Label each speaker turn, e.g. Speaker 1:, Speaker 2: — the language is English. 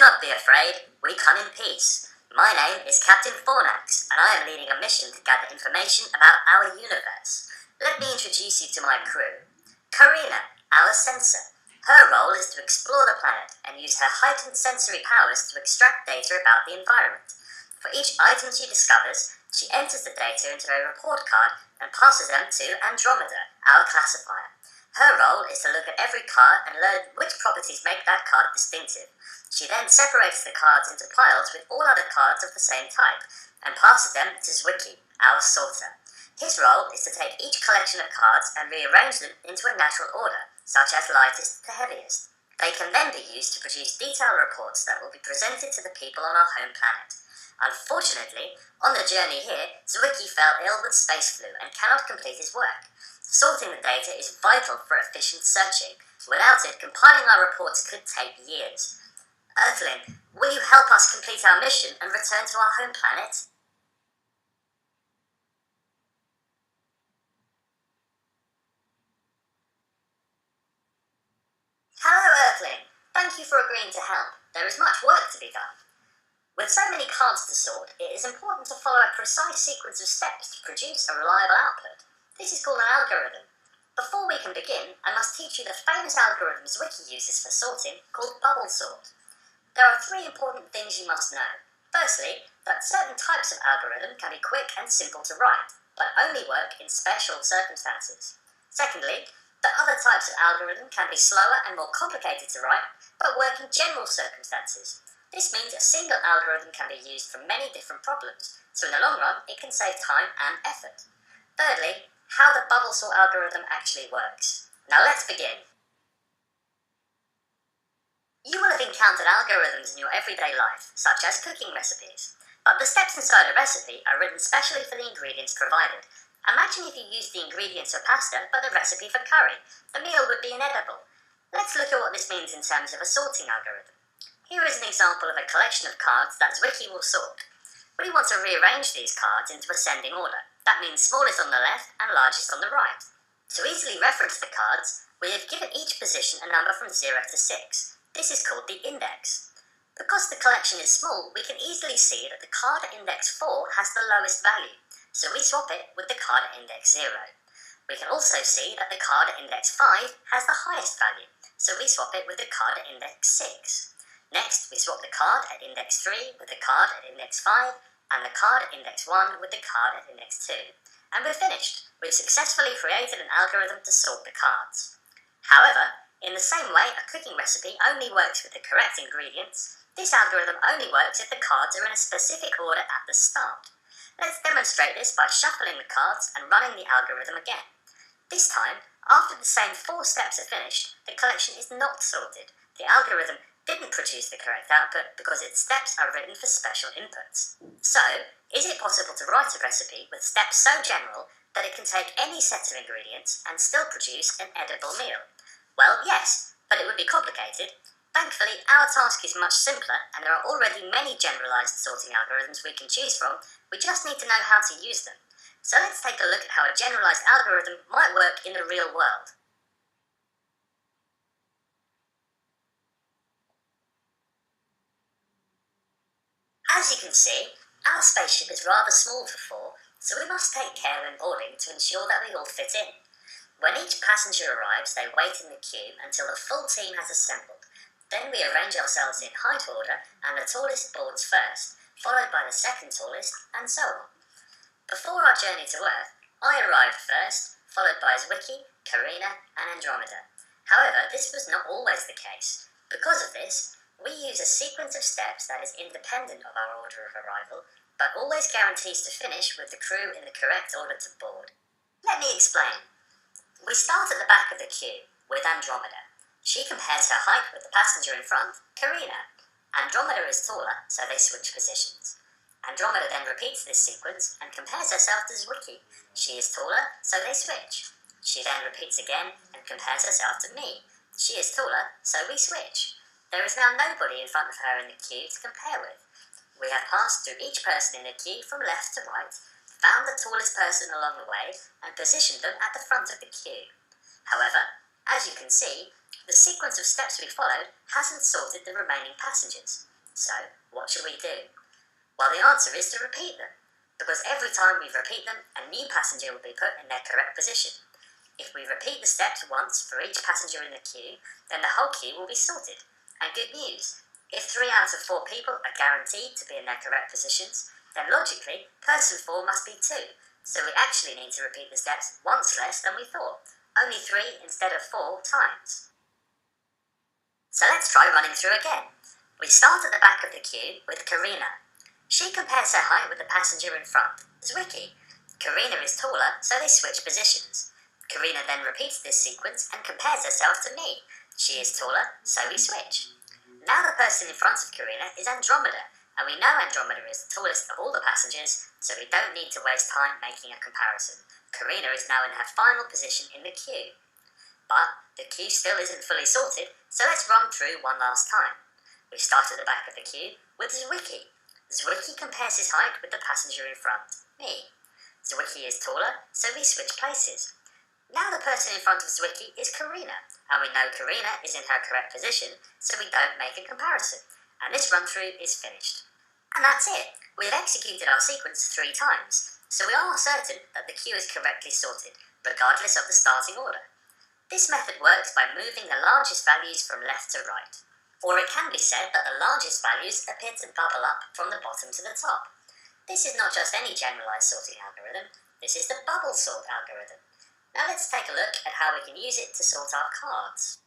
Speaker 1: not be afraid, we come in peace. My name is Captain Fornax, and I am leading a mission to gather information about our universe. Let me introduce you to my crew. Karina, our sensor. Her role is to explore the planet and use her heightened sensory powers to extract data about the environment. For each item she discovers, she enters the data into a report card and passes them to Andromeda, our classifier. Her role is to look at every card and learn which properties make that card distinctive. She then separates the cards into piles with all other cards of the same type and passes them to Zwicky, our sorter. His role is to take each collection of cards and rearrange them into a natural order, such as lightest to heaviest. They can then be used to produce detailed reports that will be presented to the people on our home planet. Unfortunately, on the journey here, Zwicky fell ill with space flu and cannot complete his work. Sorting the data is vital for efficient searching. Without it, compiling our reports could take years. Earthling, will you help us complete our mission and return to our home planet? Hello, Earthling. Thank you for agreeing to help. There is much work to be done. With so many cards to sort, it is important to follow a precise sequence of steps to produce a reliable output. This is called an algorithm. Before we can begin, I must teach you the famous algorithm Zwicky uses for sorting, called bubble sort. There are three important things you must know. Firstly, that certain types of algorithm can be quick and simple to write, but only work in special circumstances. Secondly, that other types of algorithm can be slower and more complicated to write, but work in general circumstances. This means a single algorithm can be used for many different problems, so in the long run, it can save time and effort. Thirdly, how the bubble sort algorithm actually works. Now let's begin. You will have encountered algorithms in your everyday life, such as cooking recipes. But the steps inside a recipe are written specially for the ingredients provided. Imagine if you used the ingredients for pasta, but the recipe for curry. The meal would be inedible. Let's look at what this means in terms of a sorting algorithm. Here is an example of a collection of cards that Zwicky will sort. We want to rearrange these cards into ascending order. That means smallest on the left and largest on the right. To easily reference the cards, we have given each position a number from 0 to 6. This is called the index. Because the collection is small, we can easily see that the card at index 4 has the lowest value, so we swap it with the card at index 0. We can also see that the card at index 5 has the highest value, so we swap it with the card at index 6. Next, we swap the card at index 3 with the card at index 5 and the card at index 1 with the card at index 2. And we're finished. We've successfully created an algorithm to sort the cards. However, in the same way a cooking recipe only works with the correct ingredients, this algorithm only works if the cards are in a specific order at the start. Let's demonstrate this by shuffling the cards and running the algorithm again. This time, after the same 4 steps are finished, the collection is not sorted. The algorithm didn't produce the correct output because its steps are written for special inputs. So, is it possible to write a recipe with steps so general that it can take any set of ingredients and still produce an edible meal? Well, yes, but it would be complicated. Thankfully, our task is much simpler and there are already many generalized sorting algorithms we can choose from. We just need to know how to use them. So let's take a look at how a generalized algorithm might work in the real world. As you can see, our spaceship is rather small for 4, so we must take care when boarding to ensure that we all fit in. When each passenger arrives, they wait in the queue until the full team has assembled. Then we arrange ourselves in height order and the tallest boards first, followed by the second tallest, and so on. Before our journey to Earth, I arrived first, followed by Zwicky, Karina, and Andromeda. However, this was not always the case. Because of this, we use a sequence of steps that is independent of our order of arrival, but always guarantees to finish with the crew in the correct order to board. Let me explain. We start at the back of the queue with Andromeda. She compares her height with the passenger in front, Karina. Andromeda is taller, so they switch positions. Andromeda then repeats this sequence and compares herself to Zwicky. She is taller, so they switch. She then repeats again and compares herself to me. She is taller, so we switch. There is now nobody in front of her in the queue to compare with. We have passed through each person in the queue from left to right, found the tallest person along the way, and positioned them at the front of the queue. However, as you can see, the sequence of steps we followed hasn't sorted the remaining passengers. So, what should we do? Well, the answer is to repeat them, because every time we repeat them, a new passenger will be put in their correct position. If we repeat the steps once for each passenger in the queue, then the whole queue will be sorted. And good news, if 3 out of 4 people are guaranteed to be in their correct positions, then logically, person 4 must be 2, so we actually need to repeat the steps once less than we thought, only 3 instead of 4 times. So let's try running through again. We start at the back of the queue with Karina. She compares her height with the passenger in front, Zwicky. Karina is taller, so they switch positions. Karina then repeats this sequence and compares herself to me. She is taller, so we switch. Now the person in front of Karina is Andromeda, and we know Andromeda is the tallest of all the passengers, so we don't need to waste time making a comparison. Karina is now in her final position in the queue. But the queue still isn't fully sorted, so let's run through one last time. We start at the back of the queue with Zwicky. Zwicky compares his height with the passenger in front, me. Zwicky is taller, so we switch places. Now the person in front of Zwicky is Karina, and we know Karina is in her correct position, so we don't make a comparison, and this run-through is finished. And that's it. We've executed our sequence 3 times, so we are certain that the queue is correctly sorted, regardless of the starting order. This method works by moving the largest values from left to right, or it can be said that the largest values appear to bubble up from the bottom to the top. This is not just any generalized sorting algorithm, this is the bubble sort algorithm. Now let's take a look at how we can use it to sort our cards.